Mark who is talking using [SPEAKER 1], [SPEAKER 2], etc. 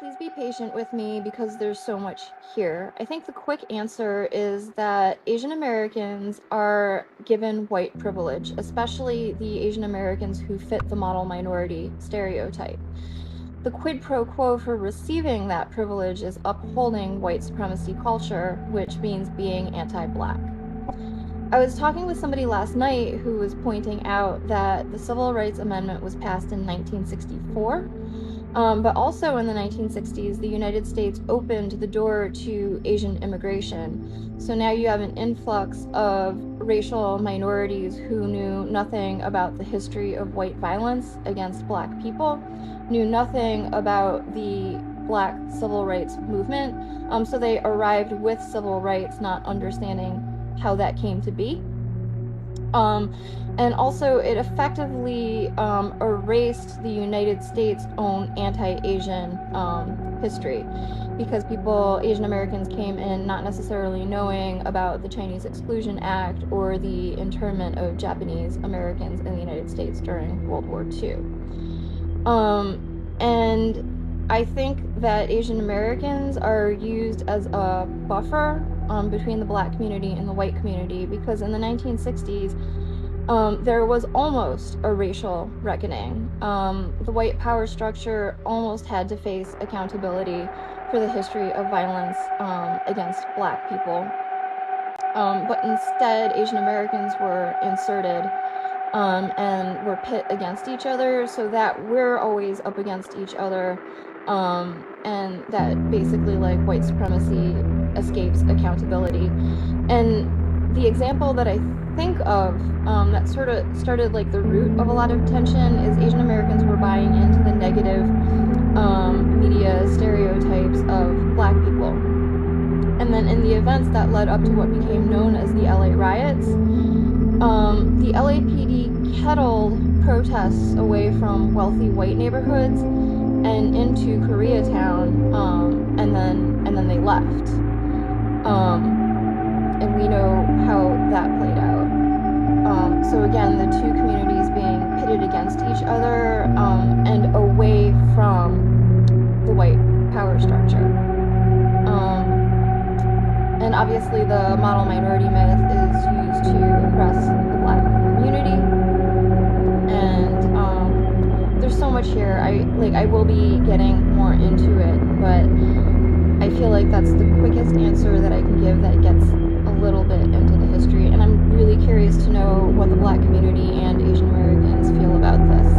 [SPEAKER 1] Please be patient with me because there's so much here. I think the quick answer is that Asian Americans are given white privilege, especially the Asian Americans who fit the model minority stereotype. The quid pro quo for receiving that privilege is upholding white supremacy culture, which means being anti-black. I was talking with somebody last night who was pointing out that the Civil Rights Amendment was passed in 1964, but also in the 1960s, the United States opened the door to Asian immigration. So now you have an influx of racial minorities who knew nothing about the history of white violence against black people, knew nothing about the black civil rights movement. So they arrived with civil rights, not understanding how that came to be. And also, it effectively erased the United States' own anti-Asian history, because Asian Americans came in not necessarily knowing about the Chinese Exclusion Act or the internment of Japanese Americans in the United States during World War II. And I think that Asian Americans are used as a buffer between the black community and the white community, because in the 1960s, there was almost a racial reckoning. The white power structure almost had to face accountability for the history of violence against black people. But instead, Asian Americans were inserted and were pit against each other, so that we're always up against each other, and that basically like white supremacy escapes accountability. And the example that I think of that sort of started like the root of a lot of tension is Asian Americans were buying into the negative media stereotypes of black people. And then in the events that led up to what became known as the LA riots, the LAPD kettled protests away from wealthy white neighborhoods and into Koreatown, and then they left. And we know how that played out. So again, the two communities being pitted against each other, and away from the white power structure. And obviously the model minority myth is used to oppress the black community. And there's so much here. I will be getting more into it, but I feel like that's the quickest answer that I can give that gets a little bit into the history. And I'm really curious to know what the black community and Asian Americans feel about this.